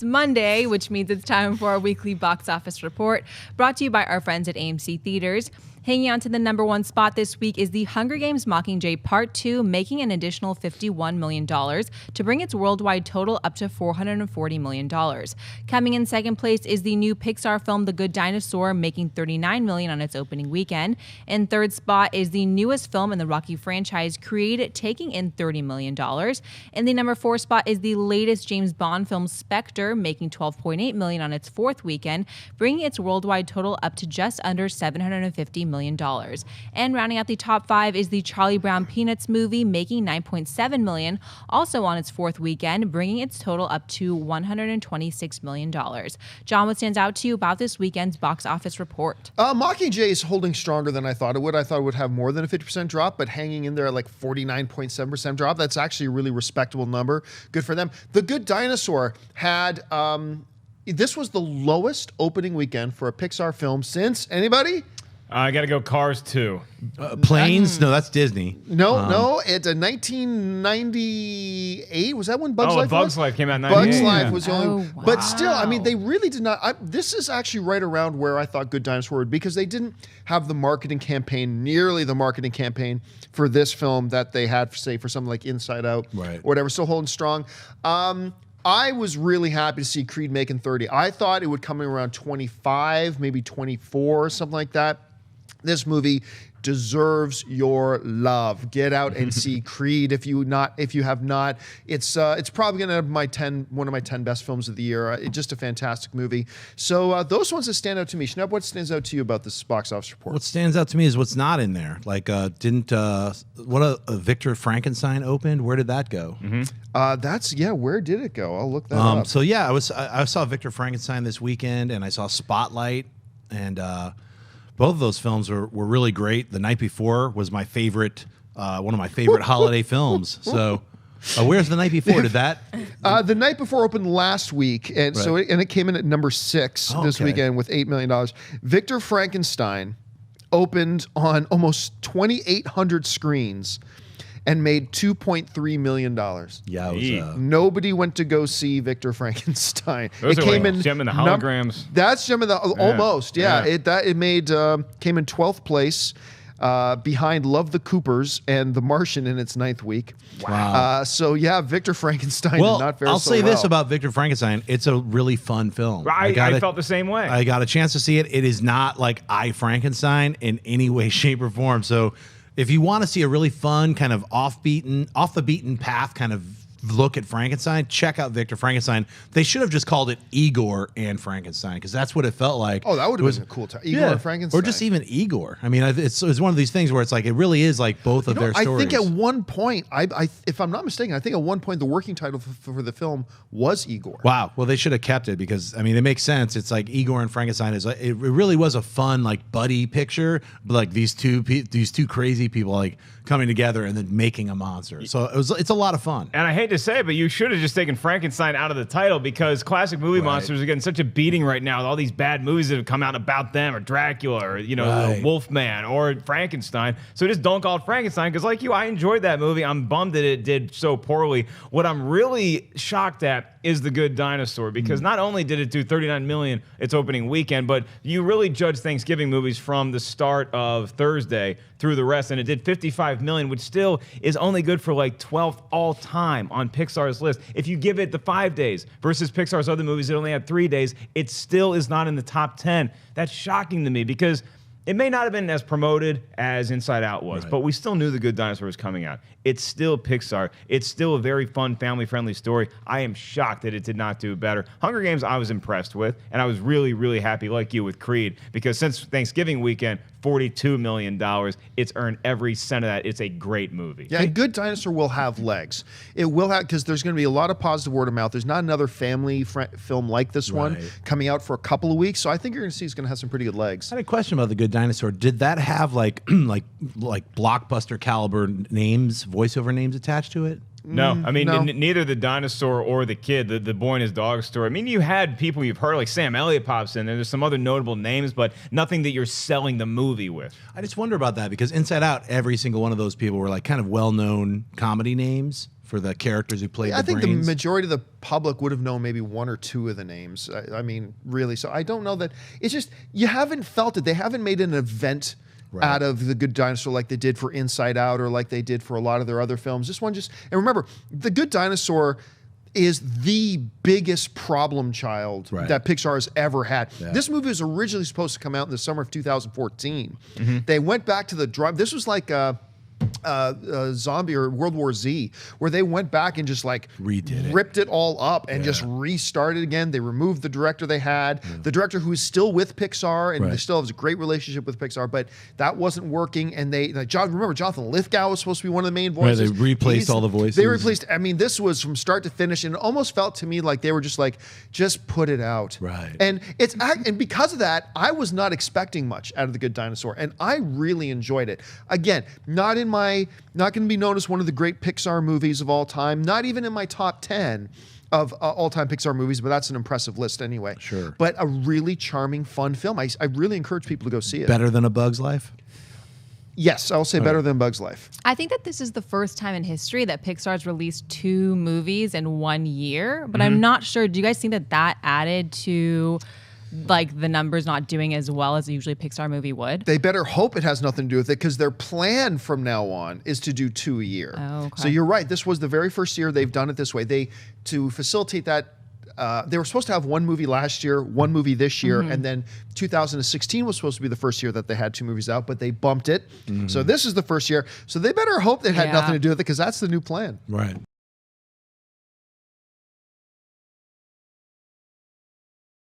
Monday, which means it's time for our weekly box office report, brought to you by our friends at AMC Theaters. Hanging on to the number one spot this week is The Hunger Games Mockingjay Part 2, making an additional $51 million to bring its worldwide total up to $440 million. Coming in second place is the new Pixar film The Good Dinosaur, making $39 million on its opening weekend. In third spot is the newest film in the Rocky franchise, Creed, taking in $30 million. In the number 4 spot is the latest James Bond film, Spectre, making $12.8 million on its fourth weekend, bringing its worldwide total up to just under $750 million. And rounding out the top 5 is the Charlie Brown Peanuts movie, making $9.7 million, also on its fourth weekend, bringing its total up to $126 million. John, what stands out to you about this weekend's box office report? Mockingjay is holding stronger than I thought it would. I thought it would have more than a 50% drop, but hanging in there at like 49.7% drop. That's actually a really respectable number. Good for them. The Good Dinosaur had... this was the lowest opening weekend for a Pixar film since... Anybody? I got to go Cars 2. Planes? No, that's Disney. No, it's a 1998. Was that when Bugs Life was? Bugs Life came out in 98. Bugs Life was the only... wow. But still, I mean, they really did not... this is actually right around where I thought Good Dinosaur would, because they didn't have the marketing campaign, nearly the marketing campaign for this film that they had, say, for something like Inside Out, right, or whatever. Still holding strong. I was really happy to see Creed making 30. I thought it would come in around 25, maybe 24, something like that. This movie deserves your love. Get out and see Creed if you have not. It's probably going to have one of my 10 best films of the year. It's just a fantastic movie. So those ones that stand out to me. Shnev, what stands out to you about this box office report? What stands out to me is what's not in there. Like, Victor Frankenstein opened? Where did that go? Mm-hmm. Where did it go? I'll look that up. So yeah, I saw Victor Frankenstein this weekend, and I saw Spotlight, and both of those films were really great. The Night Before was my favorite, one of my favorite holiday films. So, where's The Night Before? Did that? The Night Before opened last week, and right, it came in at number 6 this weekend with $8 million. Victor Frankenstein opened on almost 2,800 screens and made $2.3 million. Yeah, it was, nobody went to go see Victor Frankenstein. Those it are came like in Gem and the Holograms. That's Gem and the almost. Yeah. Yeah. It came in 12th place. Behind Love the Coopers and The Martian in its 9th week. Wow. Victor Frankenstein did not fare I'll so say well. this about Victor Frankenstein. It's a really fun film. I felt the same way. I got a chance to see it. It is not like I, Frankenstein in any way, shape, or form. So if you want to see a really fun, kind of off the beaten path kind of look at Frankenstein, check out Victor Frankenstein. They should have just called it Igor and Frankenstein, because that's what it felt like. Oh, that would have been a cool time. Igor and Frankenstein. Or just even Igor. I mean, it's one of these things where it's like, it really is like both of their stories. I think at one point, if I'm not mistaken, I think at one point the working title for the film was Igor. Wow. Well, they should have kept it, because, I mean, it makes sense. It's like Igor and Frankenstein is like, it really was a fun, like, buddy picture, but like these two crazy people like coming together and then making a monster. So it's a lot of fun. And I hate to say it, but you should have just taken Frankenstein out of the title, because classic movie monsters are getting such a beating right now with all these bad movies that have come out about them, or Dracula, or the Wolfman, or Frankenstein. So just don't call it Frankenstein, because like you, I enjoyed that movie. I'm bummed that it did so poorly. What I'm really shocked at is The Good Dinosaur, because not only did it do $39 million its opening weekend, but you really judge Thanksgiving movies from the start of Thursday through the rest, and it did $55 million, which still is only good for like 12th all time on Pixar's list. If you give it the 5 days versus Pixar's other movies that only had 3 days, it still is not in the top 10. That's shocking to me, because it may not have been as promoted as Inside Out was, but we still knew The Good Dinosaur was coming out. It's still Pixar. It's still a very fun, family-friendly story. I am shocked that it did not do better. Hunger Games I was impressed with, and I was really, really happy, like you, with Creed, because since Thanksgiving weekend, $42 million. It's earned every cent of that. It's a great movie. Yeah, Good Dinosaur will have legs. It will have, because there's going to be a lot of positive word of mouth. There's not another family film like this one coming out for a couple of weeks, so I think you're going to see it's going to have some pretty good legs. I had a question about The Good Dinosaur. Did that have like blockbuster caliber names, voiceover names attached to it? No, I mean, no. neither the dinosaur or the kid, the boy and his dog story. I mean, you had people you've heard, like Sam Elliott pops in there. There's some other notable names, but nothing that you're selling the movie with. I just wonder about that because Inside Out, every single one of those people were like kind of well-known comedy names for the characters who played I the think brains. the majority of the public would have known maybe one or two of the names. I mean, really. So I don't know that it's just you haven't felt it. They haven't made an event out of The Good Dinosaur like they did for Inside Out or like they did for a lot of their other films. This one just, and remember, The Good Dinosaur is the biggest problem child that Pixar has ever had. Yeah. This movie was originally supposed to come out in the summer of 2014. They went back to the drum. This was like Zombie or World War Z, where they went back and just like ripped it all up and just restarted again. They removed the director they had, the director who is still with Pixar and still has a great relationship with Pixar, but that wasn't working. And they, like, remember Jonathan Lithgow was supposed to be one of the main voices. Right, they replaced all the voices. They replaced, I mean, this was from start to finish, and it almost felt to me like they were just like, just put it out. Right. And and because of that, I was not expecting much out of The Good Dinosaur, and I really enjoyed it. Again, not going to be known as one of the great Pixar movies of all time, not even in my top 10 of all-time Pixar movies, but that's an impressive list anyway. Sure. But a really charming, fun film. I really encourage people to go see it. Better than A Bug's Life? Yes, I'll say better than Bug's Life. I think that this is the first time in history that Pixar's released 2 movies in 1 year, but I'm not sure. Do you guys think that that added to like the numbers not doing as well as usually a Pixar movie would? They better hope it has nothing to do with it because their plan from now on is to do 2 a year. Oh, okay. So you're right. This was the very first year they've done it this way. To facilitate that, they were supposed to have 1 movie last year, 1 movie this year, and then 2016 was supposed to be the first year that they had 2 movies out, but they bumped it. So this is the first year. So they better hope that it had nothing to do with it because that's the new plan. Right.